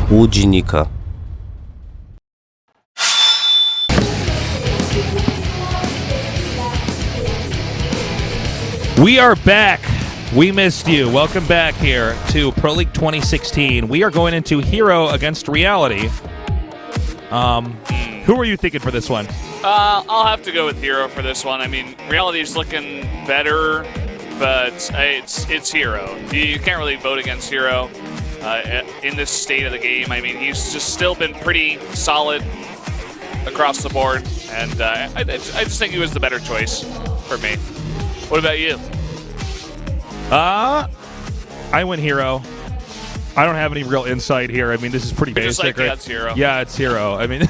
Łudzinika. We are back. We missed you. Welcome back here to Pro League 2016. We are going into herO against Reality. Who are you thinking for this one? I'll have to go with herO for this one. I mean, Reality's looking better, but it's herO. You can't really vote against herO in this state of the game. I mean, he's just still been pretty solid across the board, and I just think he was the better choice for me. What about you? I went herO. I don't have any real insight here. I mean, this is pretty basic. Just like, right? yeah, it's herO. Yeah, it's herO. I mean,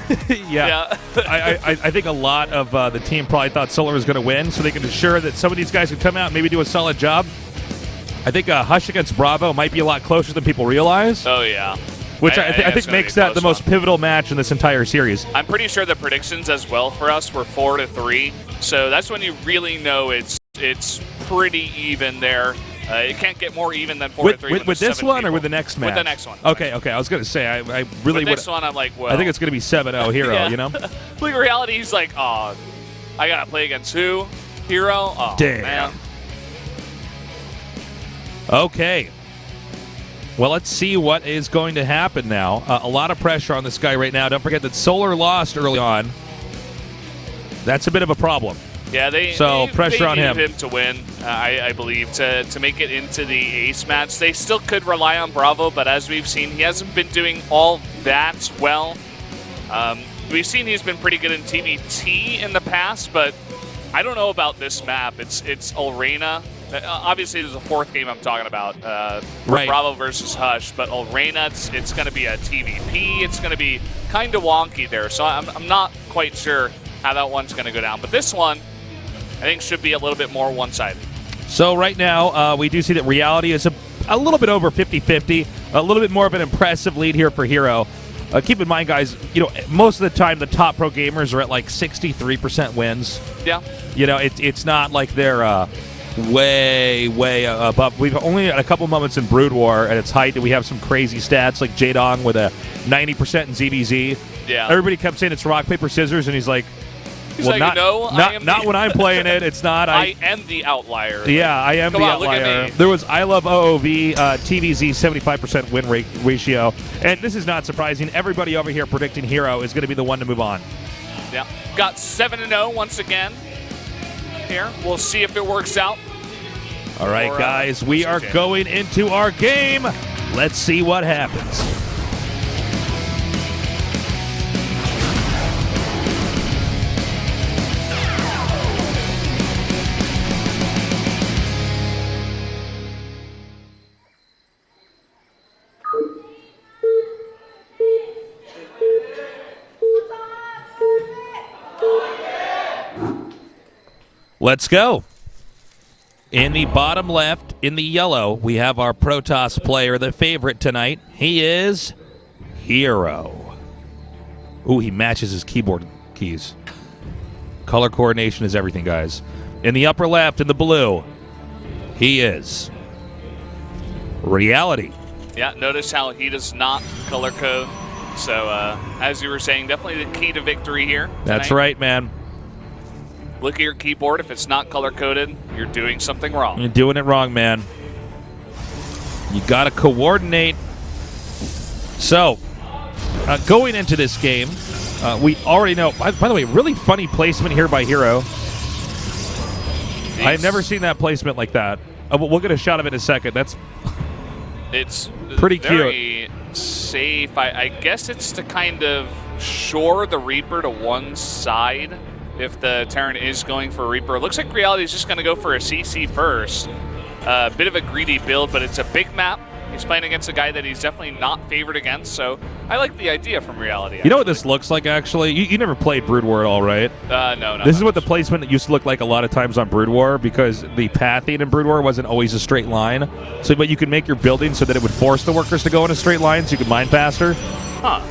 yeah. I think a lot of the team probably thought Solar was going to win, so they can ensure that some of these guys can come out and maybe do a solid job. I think Hush against Bravo might be a lot closer than people realize. Oh, yeah. Which I think makes that the most pivotal match in this entire series. I'm pretty sure the predictions as well for us were 4-3, so that's when you really know it's pretty even there. It can't get more even than 4-3 with this one people. or with the next match? With the next one. Okay. I was going to say, I really with this one, I'm like, well. I think it's going to be 7-0 herO, yeah. you know? Look at Reality, he's like, oh, I got to play against who? herO? Oh, damn. Man. Okay. Well, let's see what is going to happen now. A lot of pressure on this guy right now. Don't forget that Solar lost early on. That's a bit of a problem. Yeah, they pressure on needed him to win, I believe, to make it into the ace match. They still could rely on Bravo, but as we've seen, he hasn't been doing all that well. We've seen he's been pretty good in TVT in the past, but I don't know about this map. It's Ulrena. Obviously, this is the fourth game I'm talking about, right. Bravo versus Hush, but Ulrena, it's going to be a TVP. It's going to be kind of wonky there, so I'm not quite sure how that one's going to go down. But this one, I think, should be a little bit more one-sided. So right now, we do see that Reality is a little bit over 50-50, a little bit more of an impressive lead here for herO. Keep in mind, guys, most of the time the top pro gamers are at like 63% wins. Yeah. It's not like they're way above. We've only had a couple moments in Brood War at its height that we have some crazy stats like Jadong with a 90% in ZVZ. Yeah. Everybody kept saying it's rock, paper, scissors, and he's like, well, like, not when I'm playing it. It's not. I am the outlier. Yeah, I am Come the on, outlier. look at me. There was I Love OOV, TVZ 75% win ratio, and this is not surprising. Everybody over here predicting herO is going to be the one to move on. Yeah, got 7-0 once again. Here, we'll see if it works out. All right, guys, we are going into our game. Let's see what happens. Let's go. In the bottom left, in the yellow, we have our Protoss player, the favorite tonight. He is herO. Ooh, he matches his keyboard keys. Color coordination is everything, guys. In the upper left, in the blue, he is Reality. Yeah, notice how he does not color code. So, as you were saying, definitely the key to victory here tonight. That's right, man. Look at your keyboard. If it's not color-coded, you're doing something wrong. You're doing it wrong, man. You got to coordinate. So, going into this game, we already know. By the way, really funny placement here by herO. I've never seen that placement like that. We'll get a shot of it in a second. It's pretty very cute. Safe. I guess it's to kind of shore the Reaper to one side. If the Terran is going for a Reaper. It looks like Reality is just going to go for a CC first. Bit of a greedy build, but it's a big map. He's playing against a guy that he's definitely not favored against, so I like the idea from Reality. You know what this looks like, actually? You never played Brood War at all, right? No. This is what the placement used to look like a lot of times on Brood War, because the pathing in Brood War wasn't always a straight line. But you could make your building so that it would force the workers to go in a straight line so you could mine faster. Huh.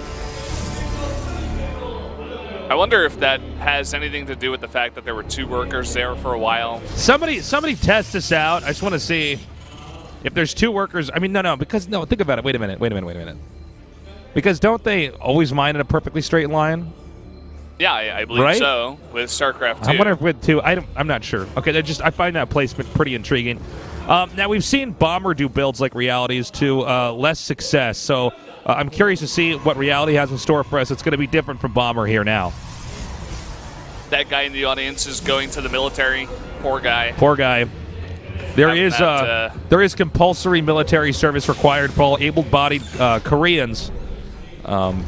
I wonder if that has anything to do with the fact that there were two workers there for a while. Somebody test this out. I just want to see if there's two workers. I mean, no, because think about it. Wait a minute. Because don't they always mine in a perfectly straight line? Yeah, I believe Right? so, with StarCraft 2. I wonder if with 2. I'm not sure. Okay, I find that placement pretty intriguing. Now, we've seen Bomber do builds like Reality's to less success, so I'm curious to see what Reality has in store for us. It's going to be different from Bomber here now. That guy in the audience is going to the military. Poor guy. Poor guy. There is compulsory military service required for all able-bodied Koreans.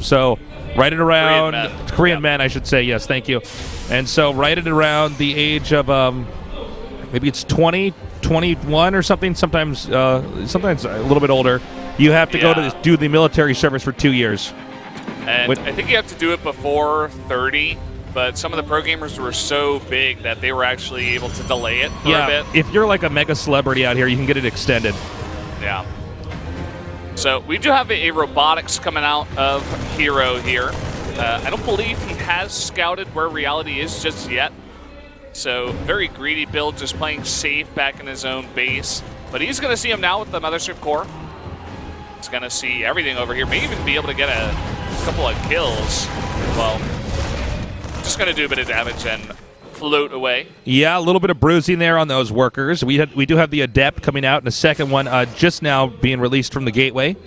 So right at around Korean men, I should say. Yes, thank you. And so right at around the age of maybe it's 20, 21 or something. Sometimes a little bit older. You have to go to do the military service for 2 years. And I think you have to do it before 30. But some of the pro gamers were so big that they were actually able to delay it for a bit. If you're like a mega celebrity out here, you can get it extended. Yeah. So we do have a robotics coming out of herO here. I don't believe he has scouted where Reality is just yet. So very greedy build, just playing safe back in his own base. But he's going to see him now with the Mothership Core. He's going to see everything over here. May even be able to get a couple of kills. Well, just going to do a bit of damage and float away. Yeah, a little bit of bruising there on those workers. We do have the Adept coming out in a second one, just now being released from the gateway.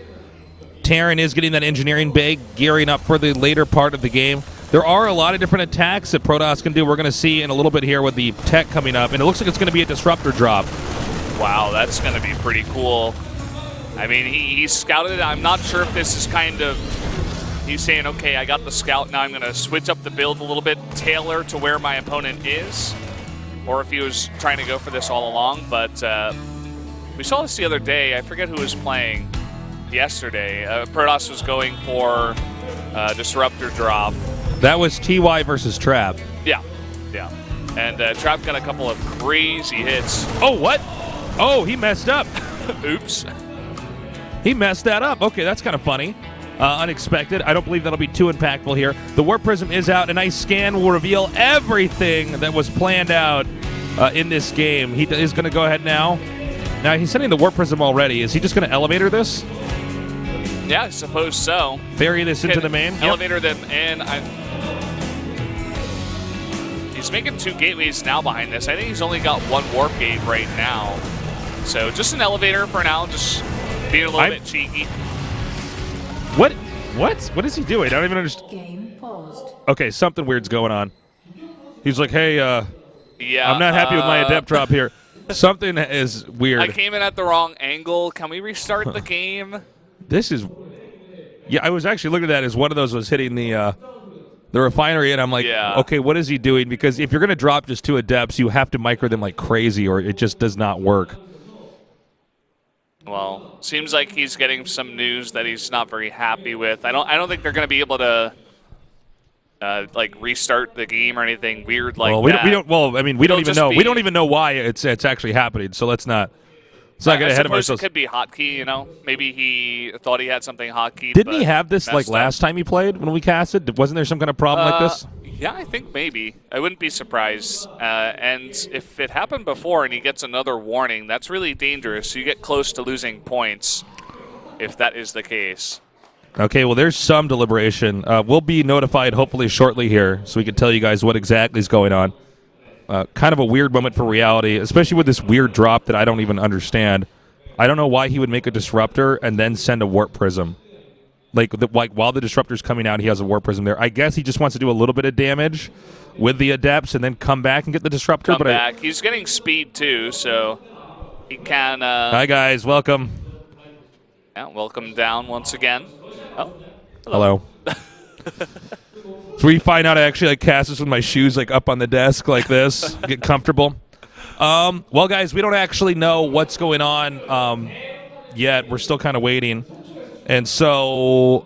Terran is getting that engineering bay, gearing up for the later part of the game. There are a lot of different attacks that Protoss can do. We're going to see in a little bit here with the tech coming up, and it looks like it's going to be a disruptor drop. Wow, that's going to be pretty cool. I mean, he scouted it. I'm not sure if this is kind of... He's saying, okay, I got the scout, now I'm going to switch up the build a little bit, tailor to where my opponent is, or if he was trying to go for this all along. But we saw this the other day. I forget who was playing yesterday. Protoss was going for Disruptor drop. That was TY versus Trap. Yeah. And Trap got a couple of crazy hits. Oh, what? Oh, he messed up. Oops. He messed that up. Okay, that's kind of funny. Unexpected. I don't believe that'll be too impactful here. The Warp Prism is out. A nice scan will reveal everything that was planned out in this game. He is going to go ahead now. Now, he's sending the Warp Prism already. Is he just going to elevator this? Yeah, I suppose so. Ferry this into the main? Elevator them in. He's making 2 gateways now behind this. I think he's only got 1 warp gate right now. So just an elevator for now, just being a little bit cheeky. What? What is he doing? I don't even understand. Game paused. Okay, something weird's going on. He's like, hey, yeah, I'm not happy with my Adept drop here. Something is weird. I came in at the wrong angle. Can we restart the game? This is... Yeah, I was actually looking at that as one of those was hitting the refinery, and I'm like, okay, what is he doing? Because if you're going to drop just 2 Adepts, you have to micro them like crazy, or it just does not work. Well, seems like he's getting some news that he's not very happy with. I don't think they're going to be able to like restart the game or anything weird like that. We don't even know why it's actually happening. So let's not get ahead of ourselves. It could be hotkey, you know. Maybe he thought he had something hotkey. Didn't he have this like last time he played when we casted? Wasn't there some kind of problem like this? Yeah, I think maybe. I wouldn't be surprised. And if it happened before and he gets another warning, that's really dangerous. You get close to losing points if that is the case. Okay, well, there's some deliberation. We'll be notified hopefully shortly here so we can tell you guys what exactly is going on. Kind of a weird moment for Reality, especially with this weird drop that I don't even understand. I don't know why he would make a Disruptor and then send a Warp Prism. Like while the Disruptor's coming out, he has a Warp Prism there. I guess he just wants to do a little bit of damage with the Adepts and then come back and get the Disruptor. Come back. He's getting speed, too, so he can... Hi, guys. Welcome. Yeah, welcome down once again. Oh, hello. So we find out I actually cast this with my shoes up on the desk like this, get comfortable. Well, guys, we don't actually know what's going on yet. We're still kind of waiting. And so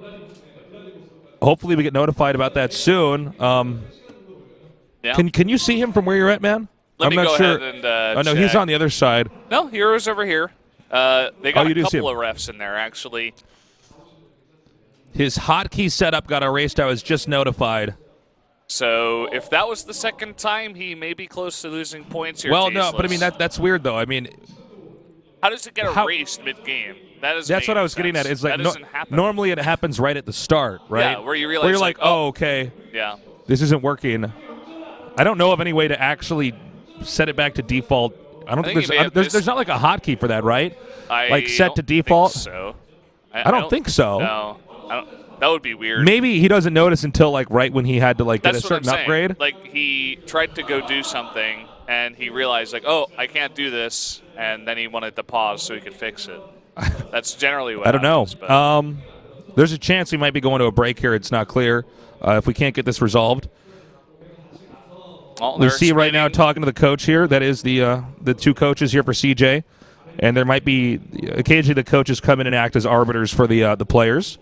hopefully we get notified about that soon. Yeah. Can you see him from where you're at, man? I'm not sure. Oh, no, he's on the other side. No, hero's over here. They got a couple of refs in there, actually. His hotkey setup got erased. I was just notified. So if that was the second time, he may be close to losing points here. Well, no, but I mean, that's weird, though. I mean... How does it get erased mid-game? That's what I was getting at. It's like normally it happens right at the start, right? Yeah, where you realize, where you're like, oh, okay, yeah, this isn't working. I don't know of any way to actually set it back to default. I don't think there's not like a hotkey for that, right? Like set to default. Think so I don't think so. No, that would be weird. Maybe he doesn't notice until like right when he had to like get a certain upgrade. Like he tried to go do something and he realized like, oh, I can't do this, and then he wanted to pause so he could fix it. That's generally what I don't happens, know. There's a chance we might be going to a break here. It's not clear if we can't get this resolved. Well, we see right now talking to the coach here. That is the two coaches here for CJ, and there might be occasionally the coaches come in and act as arbiters for the players.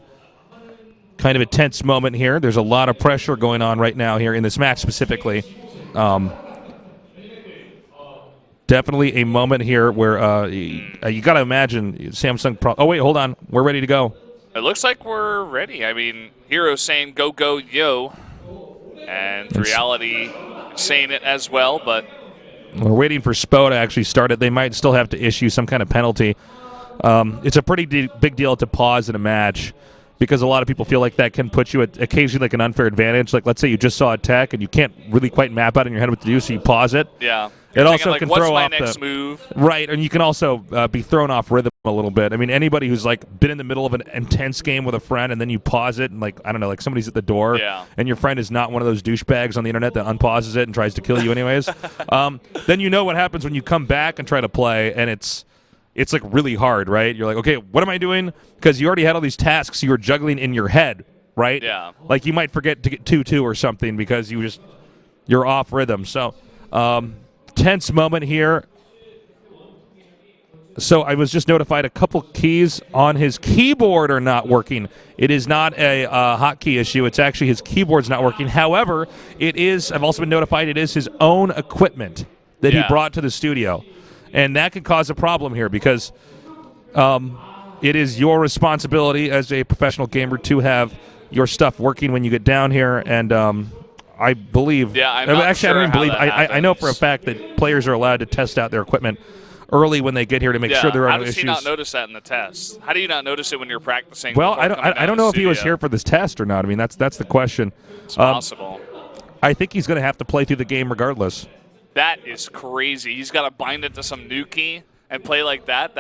Kind of a tense moment here. There's a lot of pressure going on right now here in this match specifically. Definitely a moment here where you got to imagine Samsung Pro. Oh, wait, hold on. We're ready to go. It looks like we're ready. I mean, herO saying go, go, yo. And reality saying it as well, but we're waiting for SPO to actually start it. They might still have to issue some kind of penalty. It's a pretty big deal to pause in a match because a lot of people feel like that can put you at occasionally like an unfair advantage. Like, let's say you just saw a tech and you can't really quite map out in your head what to do, so you pause it. Yeah. It also like, can what's throw my off next move? Right, and you can also be thrown off rhythm a little bit. I mean, anybody who's like been in the middle of an intense game with a friend and then you pause it and like, I don't know, like somebody's at the door and your friend is not one of those douchebags on the internet that unpauses it and tries to kill you anyways, then you know what happens when you come back and try to play, and it's like really hard, right? You're like, okay, what am I doing? Because you already had all these tasks you were juggling in your head, right? Yeah. Like you might forget to get 2-2 or something because you're off rhythm. So, tense moment here. So I was just notified a couple keys on his keyboard are not working. It is not a hotkey issue. It's actually his keyboard's not working. However, I've also been notified it is his own equipment that he brought to the studio. And that could cause a problem here because it is your responsibility as a professional gamer to have your stuff working when you get down here. And I believe. Yeah, I'm not sure I don't believe. I know for a fact that players are allowed to test out their equipment early when they get here to make sure there are no issues. How does he not notice that in the test? How do you not notice it when you're practicing? Well, I don't know if he was here for this test or not. I mean, that's the question. It's possible. I think he's going to have to play through the game regardless. That is crazy. He's got to bind it to some new key and play like that.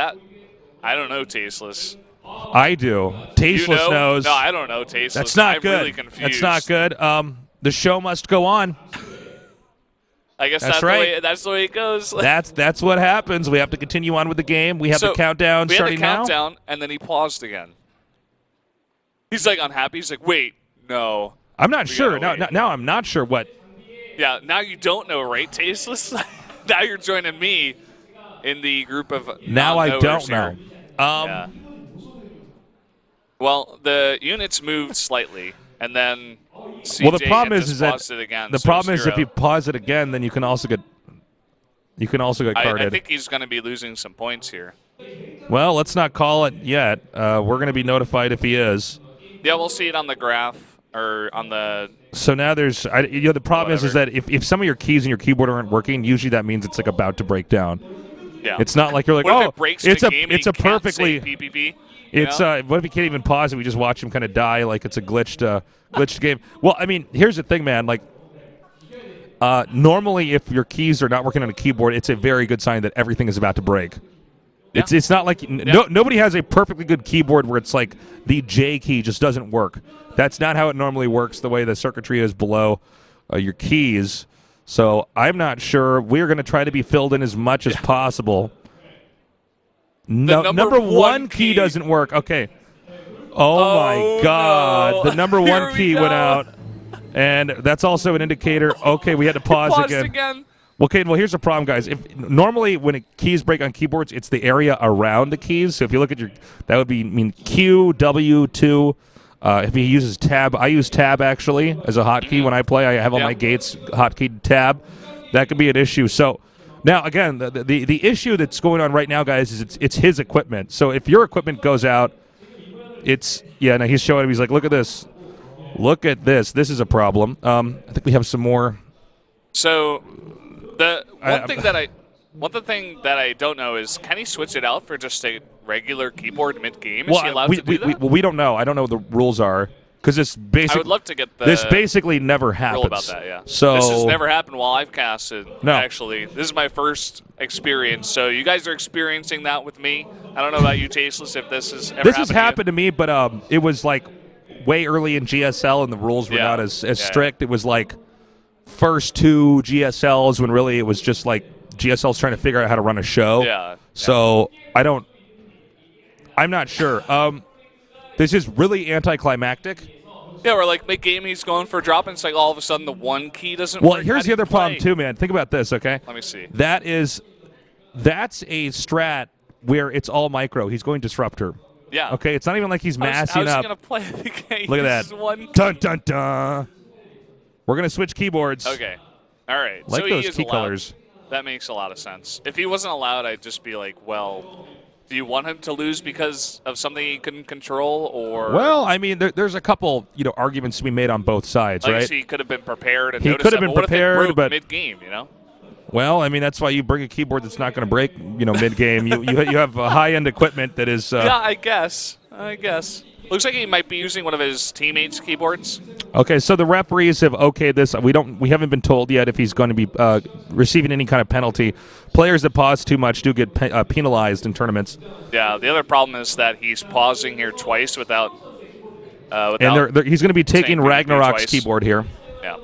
I don't know, Tasteless. I do. Tasteless knows. No, I don't know, Tasteless. That's not good. I'm really confused. That's not good. The show must go on. I guess that's right. That's the way it goes. That's what happens. We have to continue on with the game. We have the countdown starting now. We had the countdown, and then he paused again. He's like unhappy. He's like, wait, no. I'm not sure. Now I'm not sure what. Yeah, now you don't know, right, Tasteless? Now you're joining me in the group of now I don't know. Yeah. Well, the units moved slightly, and then CJ the problem is that again, the problem is if you pause it again, then you can also get carded. I think he's going to be losing some points here. Well, let's not call it yet. We're going to be notified if he is. Yeah, we'll see it on the graph or on the. So now there's, the problem is that if some of your keys in your keyboard aren't working, usually that means it's like about to break down. Yeah. It's not like you're like, what if it breaks it's the game it's a perfectly PPP. It's what if you can't even pause it? We just watch him kind of die like it's a glitched game. Well, I mean, here's the thing, man. Like, normally if your keys are not working on a keyboard, it's a very good sign that everything is about to break. Yeah. It's not like nobody has a perfectly good keyboard where it's like the J key just doesn't work. That's not how it normally works. The way the circuitry is below your keys. So I'm not sure. We're going to try to be filled in as much as possible. No, number one key doesn't work. Okay. Oh my God. No. The number one key went out. And that's also an indicator. Okay, we had to pause again. Okay, well, here's the problem, guys. Normally when keys break on keyboards, it's the area around the keys. So if you look at that would mean Q, W, 2. If he uses tab, I use tab actually as a hotkey when I play. I have all my gates hotkeyed tab. That could be an issue. So now, again, the issue that's going on right now, guys, is it's his equipment. So if your equipment goes out, now he's showing him. He's like, look at this. Look at this. This is a problem. I think we have some more. So one thing that I don't know is, can he switch it out for just a regular keyboard mid-game? Is he allowed to do that? We don't know. I don't know what the rules are. Because it's I would love to get the this basically never happens. rule about that, yeah. So this has never happened while I've casted. No. Actually, this is my first experience. So you guys are experiencing that with me. I don't know about you, Tasteless, if this has ever happened to me, but it was like way early in GSL, and the rules were not as strict. It was like first 2 GSLs when really it was just like GSL's trying to figure out how to run a show. Yeah. So I'm not sure. This is really anticlimactic. Yeah, we're like mid-game, he's going for a drop, and it's like all of a sudden the one key doesn't work. Well, here's the other problem too, man. Think about this, okay? Let me see. That's a strat where it's all micro. He's going Disruptor. Yeah. Okay, it's not even like he's massing up. Going to play the game. Look at that. Dun, dun, dun. We're going to switch keyboards. Okay. All right. Like so those he is key allowed. Colors. That makes a lot of sense. If he wasn't allowed, I'd just be like, well, do you want him to lose because of something he couldn't control, or? Well, I mean, there's a couple, arguments to be made on both sides, right? He could have been prepared. And he could have been prepared, but mid-game, Well, I mean, that's why you bring a keyboard that's not going to break, mid-game. you have high-end equipment that is. Yeah, I guess. Looks like he might be using one of his teammates' keyboards. Okay, so the referees have okayed this. We haven't been told yet if he's going to be receiving any kind of penalty. Players that pause too much do get penalized in tournaments. Yeah, the other problem is that he's pausing here twice without and he's going to be taking Ragnarok's keyboard here. Yeah.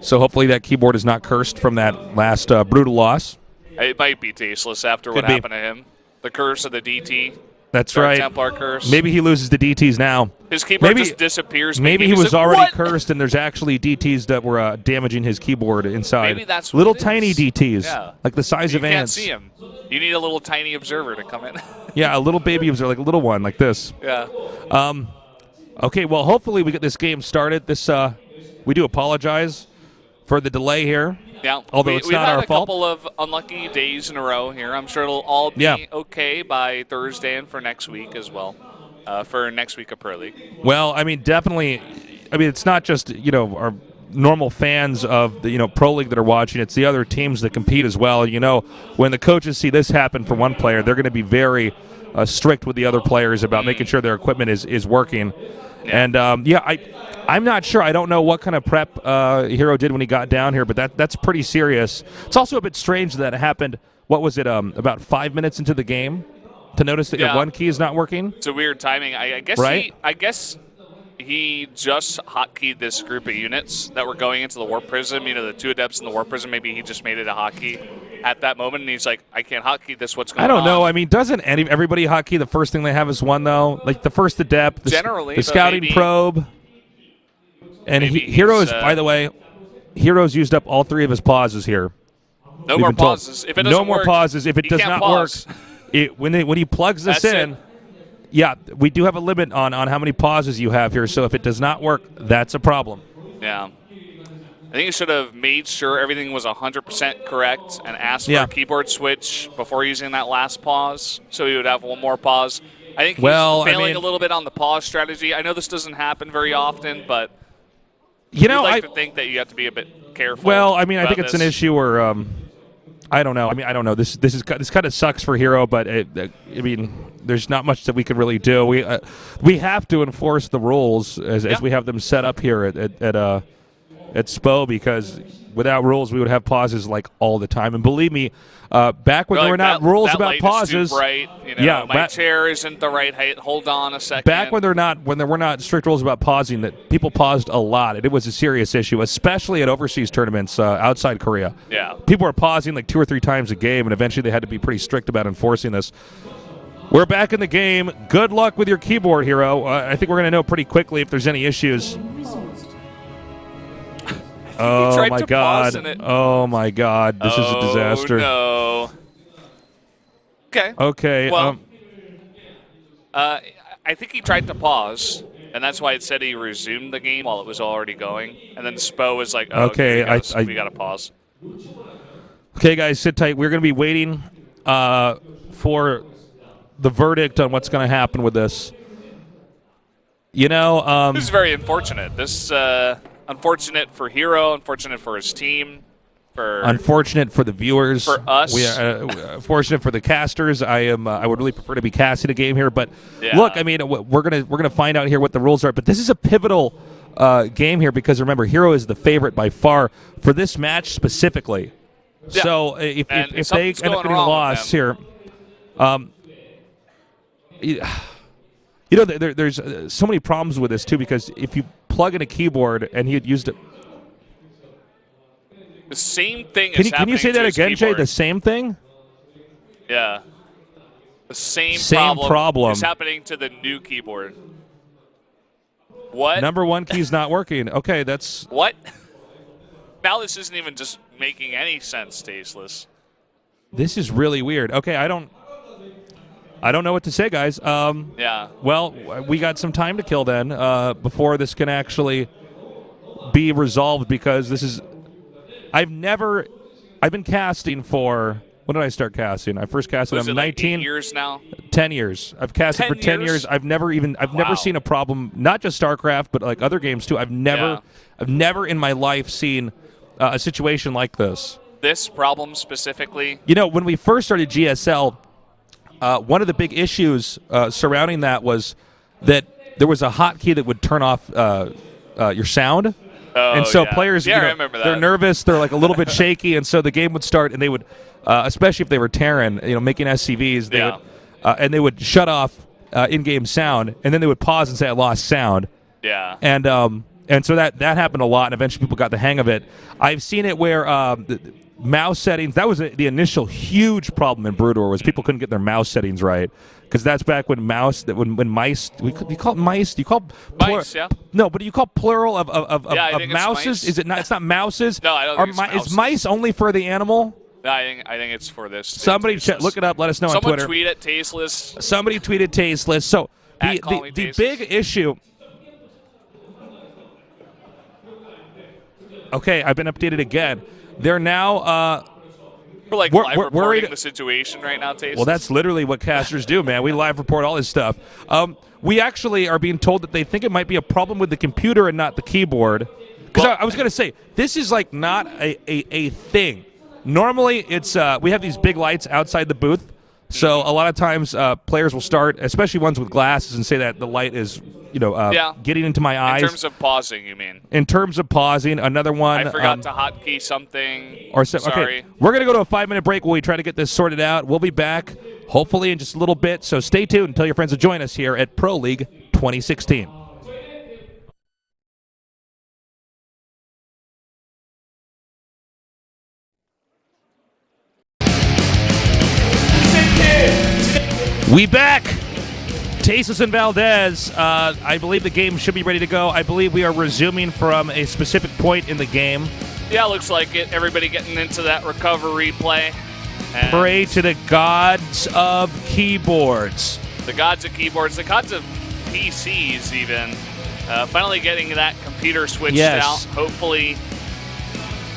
So hopefully that keyboard is not cursed from that last brutal loss. It might be Tasteless after what happened to him. The curse of the DT. That's Dark right. Templar curse. Maybe he loses the DTs now. His keyboard just disappears. Maybe he was already cursed, and there's actually DTs that were damaging his keyboard inside. Maybe that's what little it is. tiny DTs, yeah. like the size of ants. You can't see him. You need a little tiny observer to come in. Yeah, a little baby observer, like a little one, like this. Yeah. Okay, well, hopefully we get this game started. We do apologize for the delay here. Yeah, although it's not our fault. We've had a couple of unlucky days in a row here. I'm sure it'll all be okay by Thursday and for next week as well, for next week of Pro League. Well, I mean, definitely. I mean, it's not just our normal fans of the Pro League that are watching. It's the other teams that compete as well. When the coaches see this happen for one player, they're going to be very strict with the other players about making sure their equipment is working. Yeah. And I'm not sure. I don't know what kind of prep herO did when he got down here, but that's pretty serious. It's also a bit strange that it happened. What was it? About 5 minutes into the game, to notice that your one key is not working. It's a weird timing. I guess. Right? I guess he just hotkeyed this group of units that were going into the Warp Prism. The 2 Adepts in the Warp Prism. Maybe he just made it a hotkey at that moment, and he's like, I can't hotkey this. What's going on? I don't know. I mean, doesn't everybody hotkey the first thing they have is one, though? Like the first Adept, generally, the Scouting Probe. And herO's, by the way, herO's used up all 3 of his pauses here. No more pauses. If it doesn't no more work, pauses. If it does not work, when he plugs this in, yeah, we do have a limit on how many pauses you have here. So if it does not work, that's a problem. Yeah. I think he should have made sure everything was 100% correct and asked for a keyboard switch before using that last pause, so he would have one more pause. I think he's failing a little bit on the pause strategy. I know this doesn't happen very often, but I'd like to think that you have to be a bit careful. Well, I mean, I think it's an issue where I don't know. I mean, I don't know. This kind of sucks for herO, but I mean, there's not much that we could really do. We have to enforce the rules as we have them set up here at SPO, because without rules we would have pauses like all the time. And believe me, back when there were not rules about pauses, my chair isn't the right height. Hold on a second. Back when there were not strict rules about pausing, that people paused a lot. It was a serious issue, especially at overseas tournaments outside Korea. Yeah, people were pausing like 2 or 3 times a game, and eventually they had to be pretty strict about enforcing this. We're back in the game. Good luck with your keyboard, herO. I think we're going to know pretty quickly if there's any issues. Oh my God! Oh my God! This is a disaster. No. Okay. Okay. Well, I think he tried to pause, and that's why it said he resumed the game while it was already going. And then SPO was like, "Oh, okay, we got to pause." Okay, guys, sit tight. We're going to be waiting for the verdict on what's going to happen with this. This is very unfortunate. This. Unfortunate for herO, unfortunate for his team. Unfortunate for the viewers. For us. We are fortunate for the casters. I would really prefer to be casting a game here, but Yeah. look, I mean, we're gonna find out here what the rules are. But this is a pivotal game here because remember, herO is the favorite by far for this match specifically. Yeah. So if they end up getting a loss here, you know, there's so many problems with this too because if you plug in a keyboard and he had used it. The same thing Can you say that again, Jay? The same thing? Yeah. The same problem is happening to the new keyboard. What? Number one key's not working. Okay, that's... What? Now this isn't even just making any sense, Tasteless. This is really weird. Okay, I don't know what to say, guys. Yeah. Well, we got some time to kill then before this can actually be resolved because this is... I've been casting for, when did I start casting? I first casted, I'm 19. 8 years now? 10 years. I've casted for 10 years. I've never seen a problem, not just Starcraft, but like other games too. I've never in my life seen a situation like this. This problem specifically? You know, when we first started GSL, one of the big issues surrounding that was that there was a hotkey that would turn off your sound. Oh, and so players, I remember that. They're nervous, they're like a little bit shaky, and so the game would start, and they would, especially if they were Terran, making SCVs, they would, and they would shut off in-game sound, and then they would pause and say, "I lost sound." Yeah. And so that happened a lot, and eventually people got the hang of it. I've seen it where the mouse settings, that was the initial huge problem in Brood War, was people couldn't get their mouse settings right. Because that's back when mice, you call it mice? Do you call mice? Yeah. No, but do you call plural of mouses? Is it not? It's not mouses. No, I don't think it's mouses. Is mice only for the animal? No, I think it's for this. Somebody look it up. Let us know on Twitter. Someone tweet it, Tasteless. Somebody tweeted Tasteless. So the big issue. Okay, I've been updated again. They're now. We're like live reporting the situation right now, Tasteless. Well, that's literally what casters do, man. We live report all this stuff. We actually are being told that they think it might be a problem with the computer and not the keyboard. Because I was going to say, this is like not a thing. Normally, it's we have these big lights outside the booth. So a lot of times players will start, especially ones with glasses, and say that the light is, getting into my eyes. In terms of pausing, you mean? In terms of pausing, another one. I forgot to hotkey something. Sorry. Okay, we're going to go to a 5-minute break while we try to get this sorted out. We'll be back, hopefully, in just a little bit. So stay tuned and tell your friends to join us here at Pro League 2016. We back. Tasteless and Valdez. I believe the game should be ready to go. I believe we are resuming from a specific point in the game. Yeah, looks like it. Everybody getting into that recovery play. And pray to the gods of keyboards. The gods of keyboards. The gods of PCs, even. Finally getting that computer switched out. Hopefully,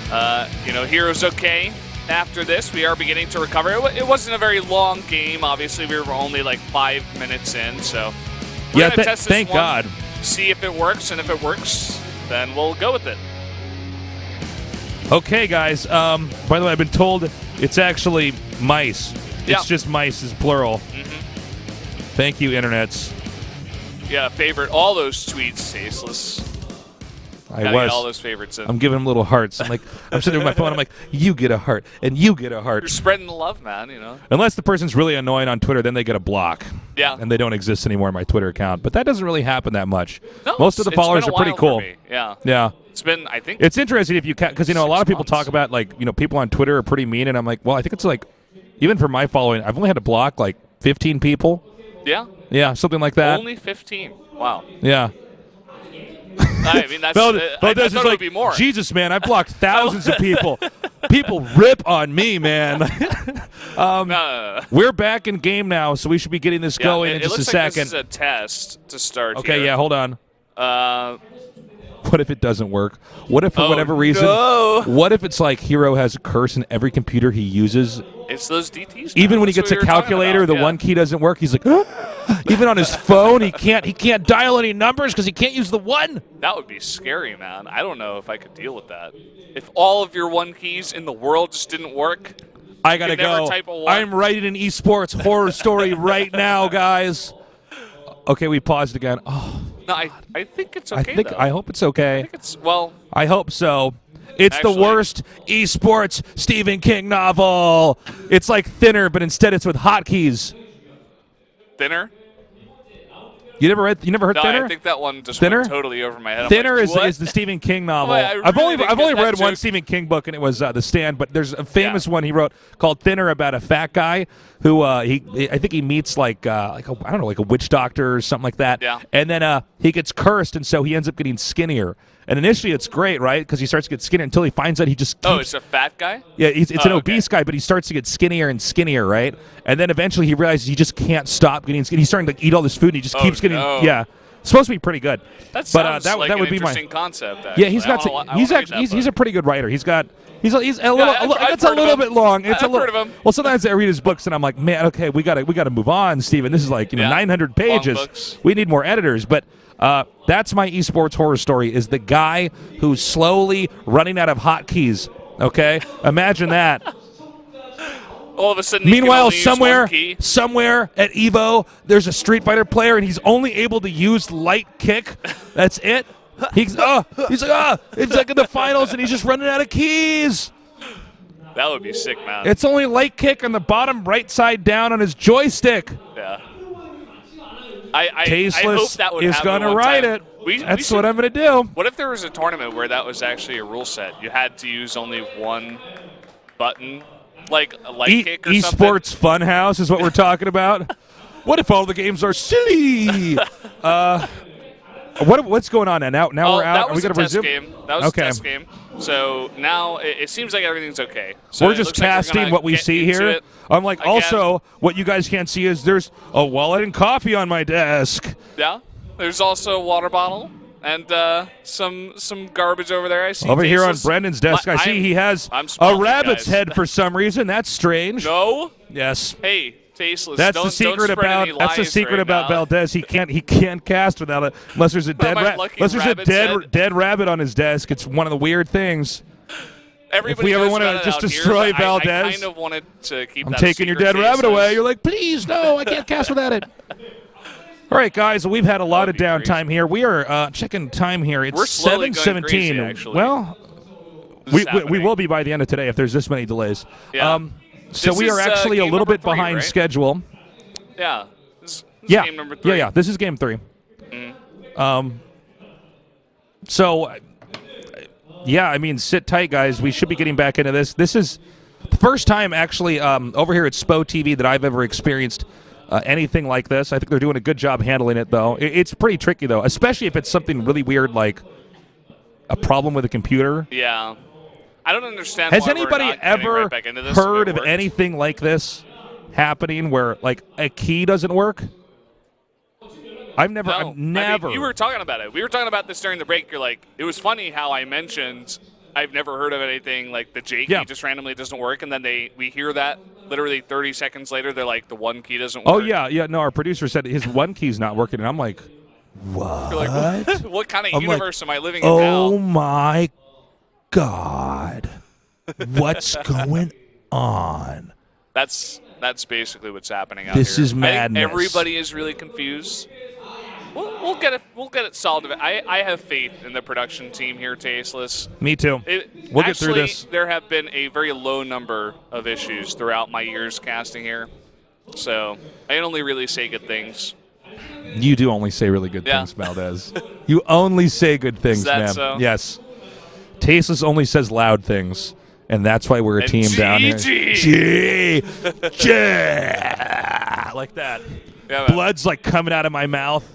herO's okay. After this, we are beginning to recover. It wasn't a very long game. Obviously, we were only like 5 minutes in, so we're going to test this thank God. See if it works, and if it works, then we'll go with it. Okay, guys. By the way, I've been told it's actually mice. It's just mice is plural. Thank you, internets. Yeah, favorite all those tweets, Tasteless. I was. Get all those favorites in. I'm giving them little hearts. I'm sitting there with my phone. I'm like, you get a heart, and you get a heart. You're spreading the love, man. Unless the person's really annoying on Twitter, then they get a block. Yeah. And they don't exist anymore in my Twitter account. But that doesn't really happen that much. No, most of the followers are pretty cool. Yeah. Yeah. It's been, I think. It's interesting if you because a lot of people talk about people on Twitter are pretty mean, and I'm like, well, I think it's like, even for my following, I've only had to block like 15 people. Yeah. Yeah, something like that. Only 15. Wow. Yeah. I mean, that's. I thought it would be more. Jesus, man, I blocked thousands of people. People rip on me, man. We're back in game now, so we should be getting this going in just a second. It looks like this is a test to start. Okay, hold on. What if it doesn't work? What if for whatever reason? No. What if it's like herO has a curse in every computer he uses? It's those DTs. Even when he gets a calculator, the one key doesn't work. He's like, even on his phone, he can't dial any numbers because he can't use the one. That would be scary, man. I don't know if I could deal with that. If all of your one keys in the world just didn't work, I gotta go. I'm writing an esports horror story right now, guys. Okay, we paused again. Oh, no, I think it's okay. I hope it's okay. I think it's well. I hope so. It's actually, the worst esports Stephen King novel. It's like Thinner, but instead it's with hotkeys. Thinner? You never heard Thinner? I think that one just Thinner? went totally over my head. Thinner is the Stephen King novel. I've only read one Stephen King book, and it was The Stand. But there's a famous one he wrote called Thinner about a fat guy who I think he meets like a witch doctor or something like that. Yeah. And then he gets cursed, and so he ends up getting skinnier. And initially it's great, right? Because he starts to get skinnier until he finds out he just keeps... Oh, it's a fat guy? Yeah, it's an obese guy, but he starts to get skinnier and skinnier, right? And then eventually he realizes he just can't stop getting skinny. He's starting to eat all this food, and he just keeps getting... No. Yeah. It's supposed to be pretty good. That sounds that like would an be interesting concept, actually. Yeah, he's a pretty good writer. He's a little it's a little bit long. It's I've heard of him. Well, sometimes I read his books and I'm like, man, okay, we got to move on, Steven. This is like 900 pages. We need more editors, but that's my esports horror story. Is the guy who's slowly running out of hotkeys. Okay, imagine that. All of a sudden, meanwhile, somewhere at Evo, there's a Street Fighter player, and he's only able to use light kick. That's it. He's like in the finals, and he's just running out of keys. That would be sick, man. It's only light kick on the bottom right side down on his joystick. Yeah. Tasteless I hope that is going to write it. That's what I'm going to do. What if there was a tournament where that was actually a rule set? You had to use only one button, like a light kick or something? Esports Funhouse is what we're talking about. What if all the games are silly? What's going on now? Now we're out. Are we going to resume? That was a test game. So now it seems like everything's okay. So we're just casting what we see here. I'm like, also, what you guys can't see is there's a wallet and coffee on my desk. Yeah. There's also a water bottle and some garbage over there. I see. Over here on Brendan's desk, I see he has a rabbit's head for some reason. That's strange. No. Yes. Hey. Tasteless. That's the secret about Valdez. He can't cast without it unless there's a dead rabbit on his desk. It's one of the weird things. If we ever want to just destroy Valdez, I kind of wanted to keep. I'm taking your dead rabbit away. You're like, please, no, I can't cast without it. All right, guys, we've had a lot of downtime here. We are checking time here. It's 7:17. Well, we will be by the end of today if there's this many delays. Yeah. So we are actually a little bit behind schedule. Yeah. This is game number 3. Yeah. This is game 3. Mm-hmm. So, yeah, I mean, sit tight, guys. We should be getting back into this. This is the first time, actually, over here at SPL20 that I've ever experienced anything like this. I think they're doing a good job handling it, though. It's pretty tricky, though, especially if it's something really weird like a problem with a computer. Yeah. I don't understand. Has anybody ever heard of anything like this happening where, like, a key doesn't work? I've never. I mean, you were talking about it. We were talking about this during the break. You're like, it was funny how I mentioned I've never heard of anything like the J key just randomly doesn't work, and then we hear that literally 30 seconds later. They're like, the one key doesn't work. Oh yeah. No, our producer said his one key's not working, and I'm like, what? You're like, what kind of universe am I living in now? Oh my God, what's going on? That's basically what's happening out This here. is madness. I think everybody is really confused. We'll get it solved. I have faith in the production team here, Tasteless. Me too. We'll get through this. There have been a very low number of issues throughout my years casting here, so I only really say good things. You do only say really good things, Valdez. You only say good things, man. So? Yes. Tasteless only says loud things, and that's why we're a team down here. G. Like that. Yeah, blood's like coming out of my mouth.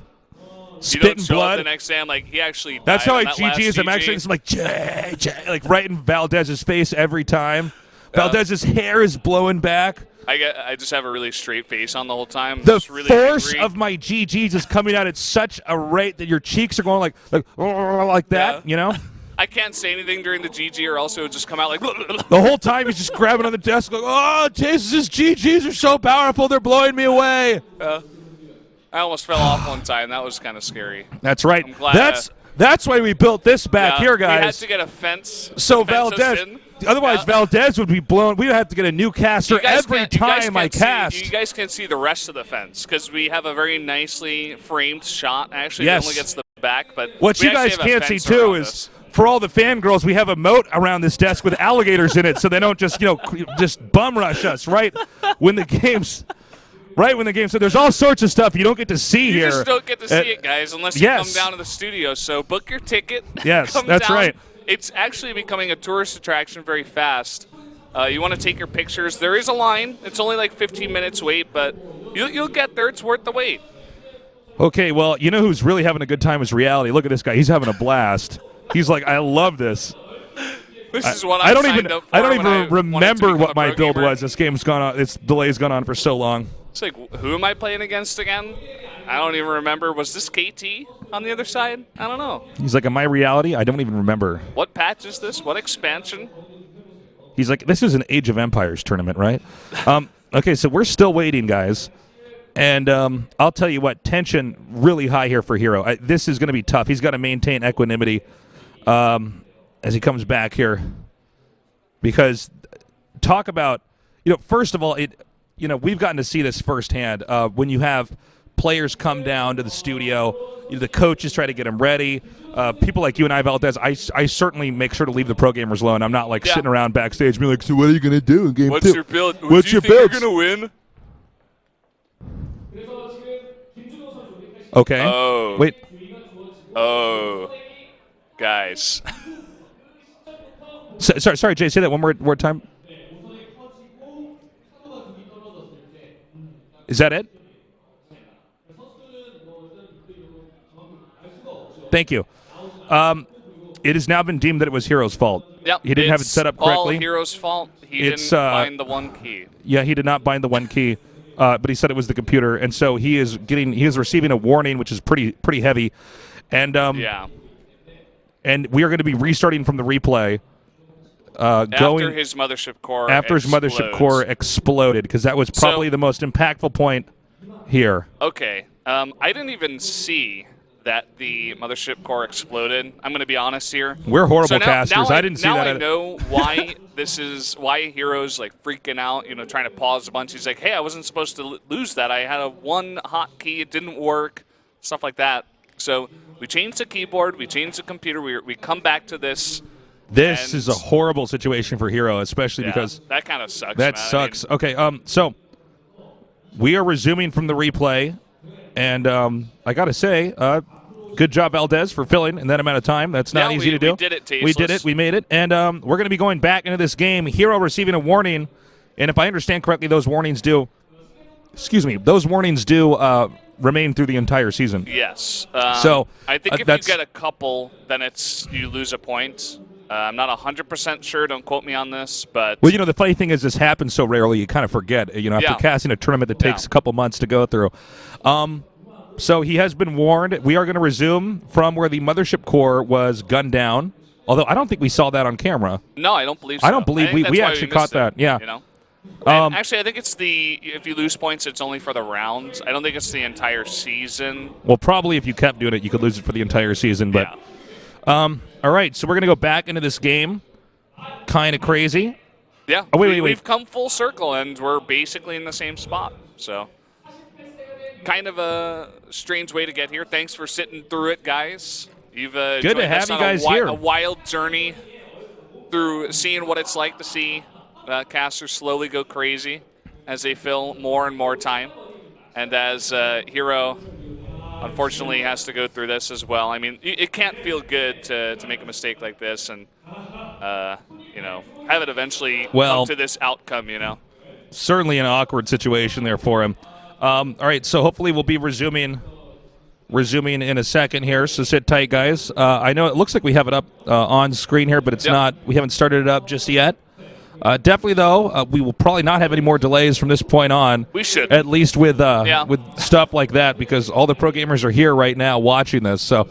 Spitting blood. The next day, I'm like, he actually died. That's how I that GG is. I'm actually just like J, like right in Valdez's face every time. Valdez's hair is blowing back. I just have a really straight face on the whole time. The just really force angry. of my GGs is coming out at such a rate that your cheeks are going like that, you know? I can't say anything during the GG or else it would just come out like The whole time he's just grabbing on the desk like, oh, Jesus, GGs are so powerful, they're blowing me away. I almost fell off one time. That was kind of scary. That's right. I'm glad, That's why we built this back here, guys. We had to get a fence. So fence Valdez, otherwise Valdez would be blown. We would have to get a new caster every time I cast. You guys can't see the rest of the fence because we have a very nicely framed shot. Actually, Yes. it only gets the back. But What you guys can't see too is, for all the fangirls, we have a moat around this desk with alligators in it, so they don't just just bum rush us right when the game's. Right when the game, so there's all sorts of stuff you don't get to see here. You just don't get to see it, guys, unless you come down to the studio. So book your ticket. Yes, come that's down. right. It's actually becoming a tourist attraction very fast. You want to take your pictures. There is a line. It's only like 15 minutes wait, but you'll get there. It's worth the wait. Okay, well, you know who's really having a good time is Reality. Look at this guy. He's having a blast. He's like, I love this. This is what I don't even remember what my build was. This game's gone on. This delay's gone on for so long. It's like, who am I playing against again? I don't even remember. Was this KT on the other side? I don't know. He's like, am I Reality? I don't even remember. What patch is this? What expansion? He's like, this is an Age of Empires tournament, right? Okay, so we're still waiting, guys. And I'll tell you what, tension really high here for herO. This is going to be tough. He's got to maintain equanimity as he comes back here. Because talk about, first of all, we've gotten to see this firsthand. When you have players come down to the studio, the coaches try to get them ready. People like you and I, Valdez, I certainly make sure to leave the pro gamers alone. I'm not sitting around backstage being like, so what are you going to do in game 2? What's your build? What's your build? You're going to win? Okay. Oh. Wait. Oh. Guys. Sorry, Jay, say that one more time. Is that it? Thank you. It has now been deemed that it was herO's fault. Yep, he didn't have it set up correctly. All herO's fault. He didn't bind the one key. Yeah, he did not bind the one key, but he said it was the computer, and so he is receiving a warning, which is pretty heavy, and and we are going to be restarting from the replay. After his mothership core exploded, because that was probably the most impactful point here. Okay, I didn't even see that the mothership core exploded. I'm going to be honest here. We're horrible casters. I didn't see that. Now I know why why herO's freaking out, trying to pause a bunch. He's like, hey, I wasn't supposed to lose that. I had a one hotkey. It didn't work. Stuff like that. So we changed the keyboard. We changed the computer. We come back to this. This is a horrible situation for herO, especially because that kind of sucks. That sucks. Okay, so we are resuming from the replay, and I got to say, good job, Valdez, for filling in that amount of time. That's not easy to do. We did it, Tasteless. We did it. We made it, and we're going to be going back into this game. herO receiving a warning, and if I understand correctly, those warnings do. Those warnings do remain through the entire season. Yes. So I think if you get a couple, then you lose a point. I'm not 100% sure. Don't quote me on this, but well, the funny thing is, this happens so rarely. You kind of forget. After casting a tournament that takes a couple months to go through. So he has been warned. We are going to resume from where the mothership core was gunned down. Although I don't think we saw that on camera. No, I don't believe so. I don't believe we actually caught that. Yeah. Actually, I think it's if you lose points, it's only for the rounds. I don't think it's the entire season. Well, probably if you kept doing it, you could lose it for the entire season. But all right, so we're going to go back into this game. Kind of crazy. Yeah. Oh, wait. We've come full circle, and we're basically in the same spot. So kind of a strange way to get here. Thanks for sitting through it, guys. You've good to have you guys here. A wild journey through seeing what it's like to see casters slowly go crazy as they fill more and more time. And as herO, unfortunately, has to go through this as well. I mean, it can't feel good to make a mistake like this and, have it eventually come to this outcome, Certainly an awkward situation there for him. All right, so hopefully we'll be resuming in a second here, so sit tight, guys. I know it looks like we have it up on screen here, but it's not. We haven't started it up just yet. Definitely, though, we will probably not have any more delays from this point on. We should. At least with stuff like that, because all the pro gamers are here right now watching this. So,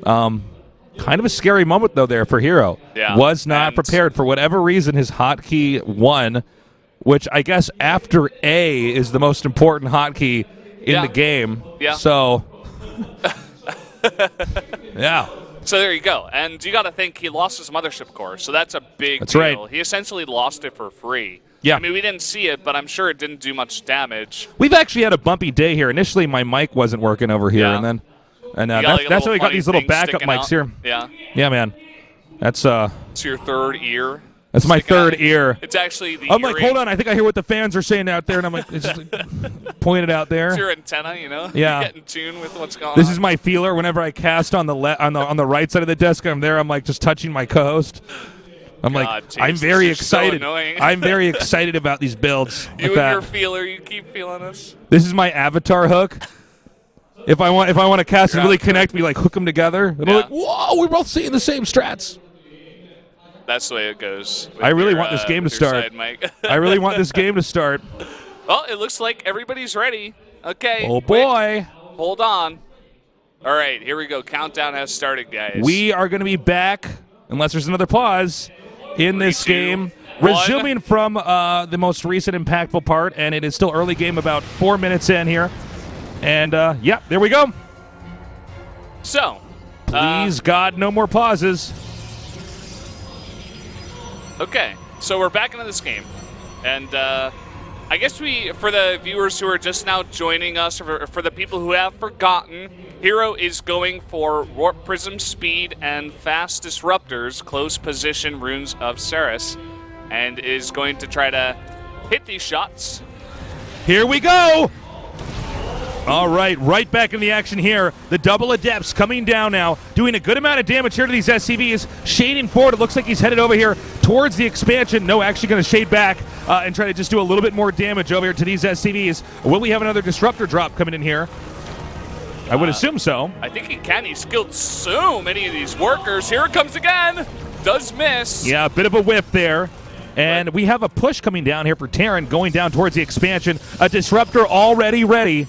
kind of a scary moment, though, there for herO. Yeah. Was not prepared. For whatever reason, his hotkey won, which I guess after A is the most important hotkey in the game. Yeah. So, yeah. So there you go. And you got to think he lost his mothership core, so that's a big That's deal. right. He essentially lost it for free. Yeah. I mean, we didn't see it, but I'm sure it didn't do much damage. We've actually had a bumpy day here. Initially, my mic wasn't working over here, Yeah. and then That's why we got these little backup mics out. here. Yeah. Yeah, man. That's It's your third ear. that's my sticking third out. ear. It's actually the I'm like, earring. hold on, I think I hear what the fans are saying out there, and I'm like, it's just like, pointed out there. It's your antenna, you know? Yeah. You get in tune with what's going on. This is my feeler. Whenever I cast on the on the right side of the desk, I'm there. I'm like just touching my co-host. I'm God, like, Chase, I'm very this is so excited. annoying. I'm very excited about these builds. You like and that. your feeler, you keep feeling us. This is my avatar hook. If I want to cast and really connect, we like hook them together. And I'm like, whoa, we're both seeing the same strats. That's the way it goes. I really want this game to start. I really want this game to start. Well, it looks like everybody's ready. Okay. Oh wait, boy. hold on. All right, here we go. Countdown has started, guys. We are going to be back, unless there's another pause, in this 3, 2, game. 1. Resuming from the most recent impactful part, and it is still early game, about 4 minutes in here. And, yeah, there we go. So, Please, God, no more pauses. okay, so we're back into this game. And I guess for the viewers who are just now joining us, or for the people who have forgotten, herO is going for Warp Prism Speed and Fast Disruptors, Close Position Runes of Seras, and is going to try to hit these shots. Here we go. All right back in the action here. The double adepts coming down now, doing a good amount of damage here to these SCVs. Shading forward, it looks like he's headed over here towards the expansion. No, actually going to shade back and try to just do a little bit more damage over here to these SCVs. Will we have another disruptor drop coming in here? I would assume so. I think he can. He's killed so many of these workers. Here it comes again. Does miss. Yeah, a bit of a whiff there. And we have a push coming down here for Terran, going down towards the expansion. A disruptor already ready.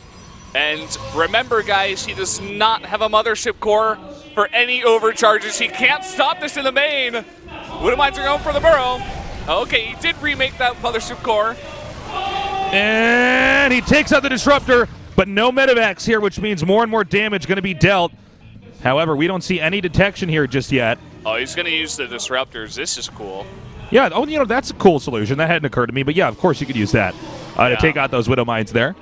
And remember, guys, he does not have a mothership core for any overcharges. He can't stop this in the main. Widowmines are going for the burrow. Okay, he did remake that mothership core. And he takes out the disruptor, but no medevacs here, which means more and more damage going to be dealt. However, we don't see any detection here just yet. Oh, he's going to use the disruptors. This is cool. Yeah, that's a cool solution. That hadn't occurred to me, but yeah, of course you could use that to take out those Widowmines there.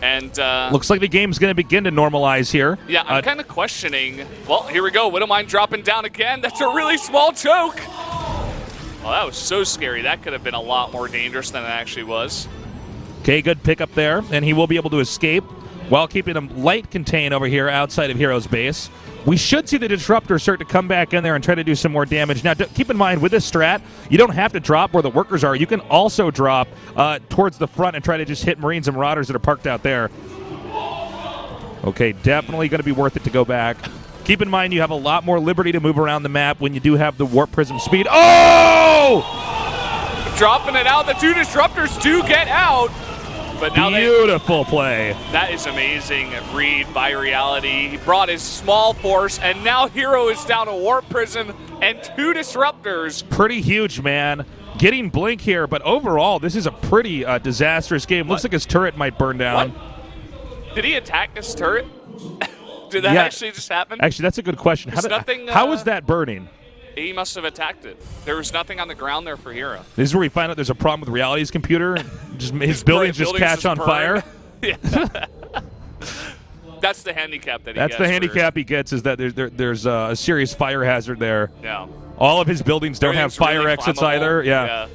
And looks like the game's going to begin to normalize here. Yeah, I'm kind of questioning. Well, here we go. Widowmine dropping down again. That's a really small choke. Well, that was so scary. That could have been a lot more dangerous than it actually was. Okay, good pickup there, and he will be able to escape while keeping him light contained over here outside of herO's base. We should see the disruptor start to come back in there and try to do some more damage. Now, keep in mind, with this strat, you don't have to drop where the workers are. You can also drop towards the front and try to just hit Marines and Marauders that are parked out there. Okay, definitely going to be worth it to go back. Keep in mind, you have a lot more liberty to move around the map when you do have the Warp Prism speed. Oh! Dropping it out. The two disruptors do get out. But now beautiful play. That is amazing read by Reality. He brought his small force, and now herO is down a Warp Prison and two disruptors. Pretty huge, man. Getting blink here, but overall, this is a pretty disastrous game. Looks like his turret might burn down. What? Did he attack his turret? Did that actually just happen? Actually, that's a good question. How was that burning? He must have attacked it. There was nothing on the ground there for herO. This is where we find out there's a problem with Reality's computer. Just his buildings just catch on fire. Yeah. That's the handicap that he gets. That's the handicap he gets, is that there's a serious fire hazard there. Yeah. All of his buildings don't have fire really exits flammable. either. Yeah.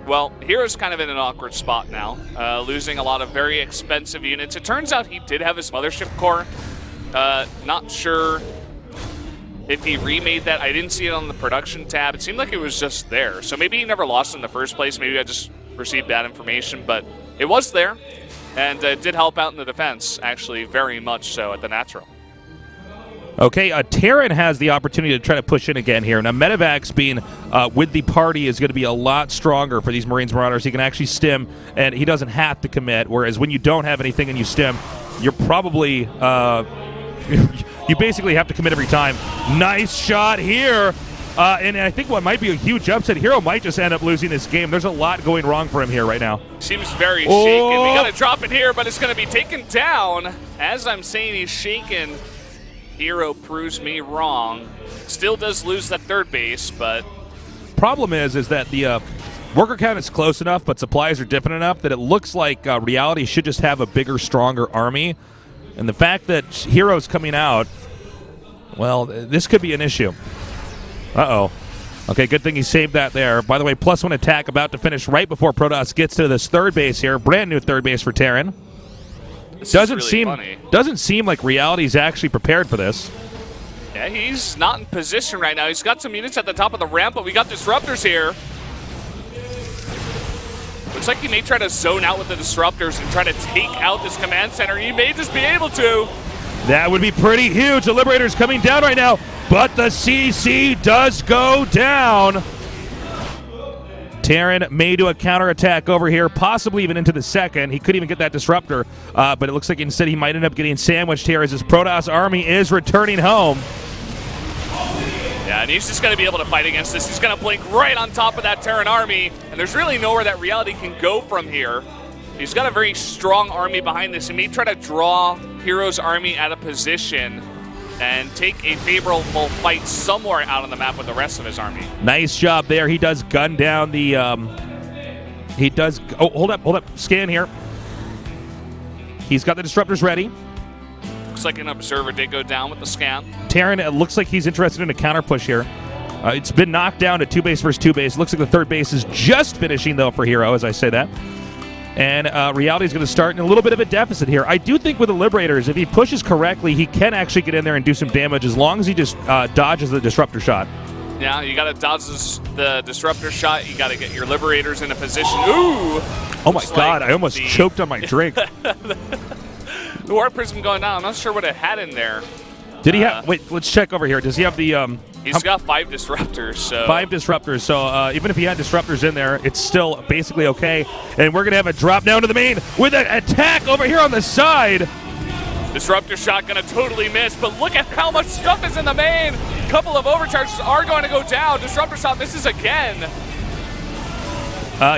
Well, herO's kind of in an awkward spot now, losing a lot of very expensive units. It turns out he did have his mothership core. Not sure if he remade that. I didn't see it on the production tab. It seemed like it was just there. So maybe he never lost it in the first place. Maybe I just received bad information. But it was there, and it did help out in the defense, actually, very much so at the natural. Okay, Terran has the opportunity to try to push in again here. Now, Medevac's being with the party is going to be a lot stronger for these Marines Marauders. He can actually stim, and he doesn't have to commit, whereas when you don't have anything and you stim, you're probably you basically have to commit every time. Nice shot here. And I think what might be a huge upset, herO might just end up losing this game. There's a lot going wrong for him here right now. Seems very shaken. We got to drop it here, but it's going to be taken down. As I'm saying he's shaken, herO proves me wrong. Still does lose that third base, but... Problem is that the worker count is close enough, but supplies are different enough that it looks like Reality should just have a bigger, stronger army. And the fact that herO's coming out, well, this could be an issue. Uh-oh. Okay, good thing he saved that there. By the way, +1 attack about to finish right before Protoss gets to this third base here. Brand new third base for Terran. Doesn't seem like Reality's actually prepared for this. Yeah, he's not in position right now. He's got some units at the top of the ramp, but we got disruptors here. Looks like he may try to zone out with the disruptors and try to take out this command center. He may just be able to. That would be pretty huge. The Liberator's coming down right now, but the CC does go down. Terran may do a counterattack over here, possibly even into the second. He could even get that disruptor, but it looks like instead he might end up getting sandwiched here as his Protoss army is returning home. Yeah, and he's just going to be able to fight against this. He's going to blink right on top of that Terran army, and there's really nowhere that Reality can go from here. He's got a very strong army behind this. He may try to draw herO's army out of position and take a favorable fight somewhere out on the map with the rest of his army. Nice job there. He does gun down the... Oh, hold up. Scan here. He's got the disruptors ready. Looks like an observer did go down with the scan. Terran, it looks like he's interested in a counter push here. It's been knocked down to 2 base versus 2 base. Looks like the third base is just finishing, though, for herO, as I say that. And Reality's going to start in a little bit of a deficit here. I do think with the Liberators, if he pushes correctly, he can actually get in there and do some damage as long as he just dodges the disruptor shot. Yeah, you got to dodge the disruptor shot. You got to get your Liberators in a position. Ooh! Oh my God, I almost choked on my drink. The Warp Prism going down. I'm not sure what it had in there. Did he have... Wait, let's check over here. Does he have the... He's got 5 disruptors, so... 5 disruptors, so even if he had disruptors in there, it's still basically okay. And we're going to have a drop down to the main with an attack over here on the side. Disruptor shot going to totally miss, but look at how much stuff is in the main. A couple of overcharges are going to go down. Disruptor shot misses again.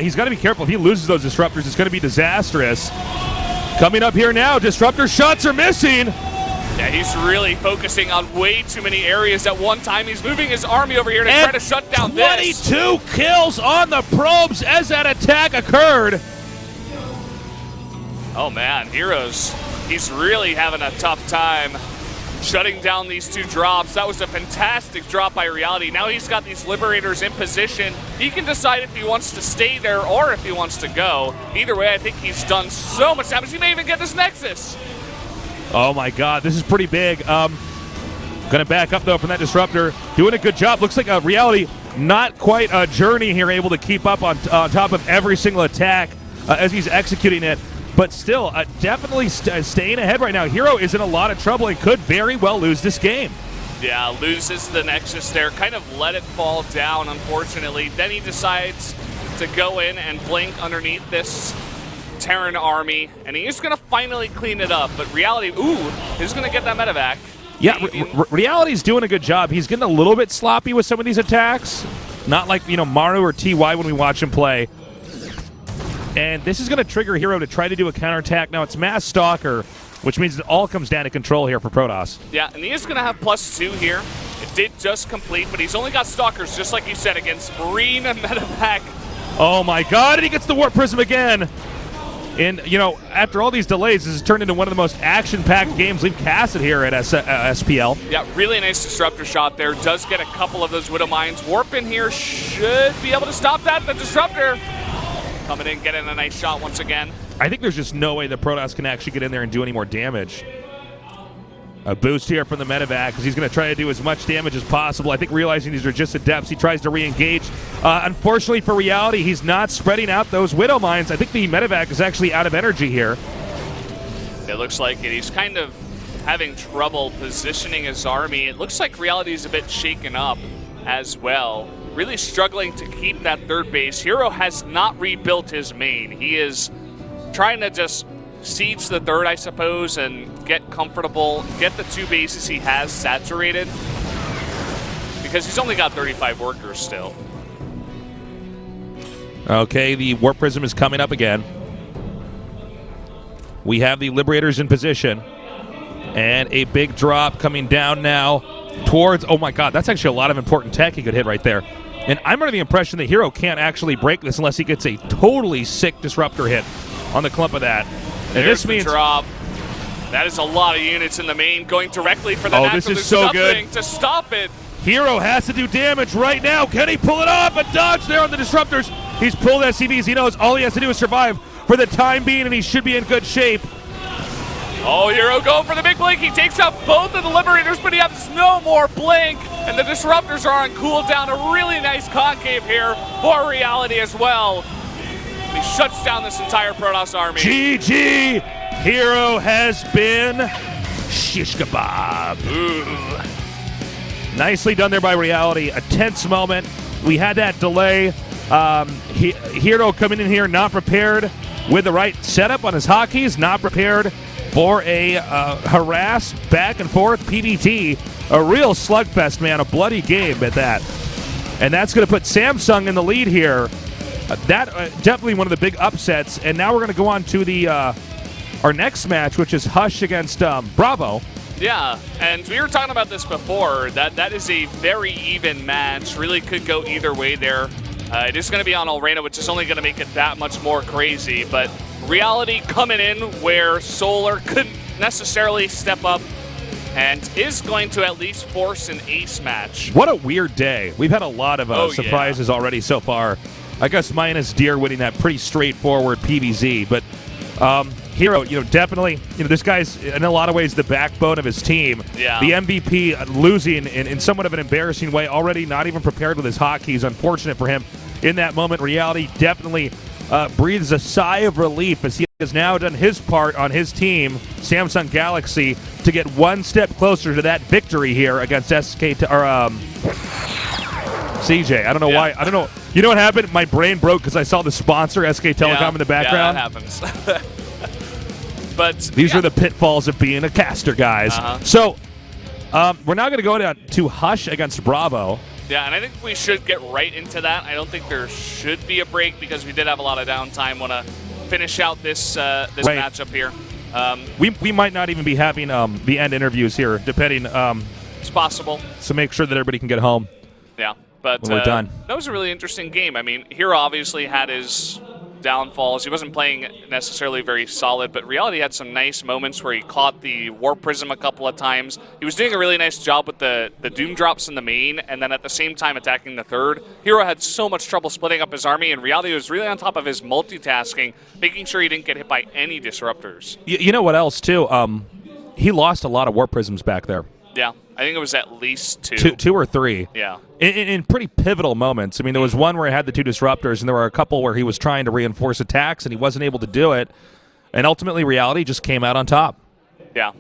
He's got to be careful. If he loses those disruptors, it's going to be disastrous. Coming up here now, disruptor shots are missing. Yeah, he's really focusing on way too many areas at one time. He's moving his army over here to try to shut down 22 kills on the probes as that attack occurred. Oh man, he's really having a tough time shutting down these 2 drops. That was a fantastic drop by Reality. Now he's got these Liberators in position. He can decide if he wants to stay there or if he wants to go. Either way, I think he's done so much damage. He may even get this Nexus. Oh my God, this is pretty big. Gonna back up though from that disruptor. Doing a good job. Looks like a Reality, not quite a Journey here, able to keep up on top of every single attack as he's executing it. But still, definitely staying ahead right now. herO is in a lot of trouble and could very well lose this game. Yeah, loses the Nexus there. Kind of let it fall down, unfortunately. Then he decides to go in and blink underneath this Terran army, and he is going to finally clean it up. But Reality, he's going to get that medevac. Yeah, Reality's doing a good job. He's getting a little bit sloppy with some of these attacks. Not like, Maru or TY when we watch him play. And this is going to trigger herO to try to do a counterattack. Now it's Mass Stalker, which means it all comes down to control here for Protoss. Yeah, and he is going to have +2 here. It did just complete, but he's only got Stalkers, just like you said, against Marine and medevac. Oh my God, and he gets the Warp Prism again. And, after all these delays, this has turned into one of the most action-packed games we've casted here at SPL. Yeah, really nice disruptor shot there. Does get a couple of those Widow Mines. Warp in here should be able to stop that. The disruptor coming in, getting a nice shot once again. I think there's just no way that Protoss can actually get in there and do any more damage. A boost here from the medevac because he's going to try to do as much damage as possible. I think realizing these are just adepts, he tries to re-engage. Unfortunately for Reality, he's not spreading out those Widow Mines. I think the medevac is actually out of energy here. It looks like it. He's kind of having trouble positioning his army. It looks like Reality is a bit shaken up as well. Really struggling to keep that third base. herO has not rebuilt his main. He is trying to just siege the third, I suppose, and get comfortable, get the 2 bases he has saturated, because he's only got 35 workers still. Okay, the Warp Prism is coming up again. We have the Liberators in position. And a big drop coming down now towards, oh my god, that's actually a lot of important tech he could hit right there. And I'm under the impression that herO can't actually break this unless he gets a totally sick disruptor hit on the clump of that. And There's this means the drop. That is a lot of units in the main going directly for the natural. This is There's so nothing good to stop it. herO has to do damage right now. Can he pull it off? A dodge there on the disruptors. He's pulled SCVs. He knows all he has to do is survive for the time being, and he should be in good shape. Oh, herO going for the big blink. He takes out both of the Liberators, but he has no more blink. And the Disruptors are on cooldown. A really nice concave here for Reality as well. He shuts down this entire Protoss army. GG! herO has been shish kebab. Ooh. Nicely done there by Reality. A tense moment. We had that delay. herO coming in here not prepared with the right setup on his hotkeys, not prepared for a harass back and forth PvT. A real slugfest, man. A bloody game at that. And that's going to put Samsung in the lead here. Definitely one of the big upsets. And now we're going to go on to the our next match, which is Hush against Bravo. Yeah, and we were talking about this before. That is a very even match. Really could go either way there. It is going to be on Arena, which is only going to make it that much more crazy. But Reality coming in where Solar couldn't necessarily step up and is going to at least force an ace match. What a weird day. We've had a lot of surprises already so far. I guess minus Deer winning that pretty straightforward PVZ. But herO, definitely, this guy's in a lot of ways the backbone of his team. Yeah. The MVP losing in somewhat of an embarrassing way, already not even prepared with his hotkeys. Unfortunate for him in that moment. Reality definitely breathes a sigh of relief as he has now done his part on his team, Samsung Galaxy, to get one step closer to that victory here against CJ. I don't know why. I don't know. You know what happened? My brain broke because I saw the sponsor, SK Telecom, in the background. Yeah, that happens. But these are the pitfalls of being a caster, guys. So we're now going to go to Hush against Bravo. Yeah, and I think we should get right into that. I don't think there should be a break because we did have a lot of downtime. Want to finish out this matchup here. We might not even be having the end interviews here, depending. It's possible. So make sure that everybody can get home. Yeah, but when we're done. That was a really interesting game. I mean, herO obviously had his downfalls. He wasn't playing necessarily very solid, but Reality had some nice moments where he caught the Warp Prism a couple of times. He was doing a really nice job with the Doom drops in the main, and then at the same time attacking the third. herO had so much trouble splitting up his army, and Reality was really on top of his multitasking, making sure he didn't get hit by any disruptors. You know what else, too? He lost a lot of Warp Prisms back there. Yeah, I think it was at least two. Two or three. Yeah. In pretty pivotal moments. I mean, there was one where he had the 2 disruptors, and there were a couple where he was trying to reinforce attacks, and he wasn't able to do it. And ultimately, Reality just came out on top. Yeah.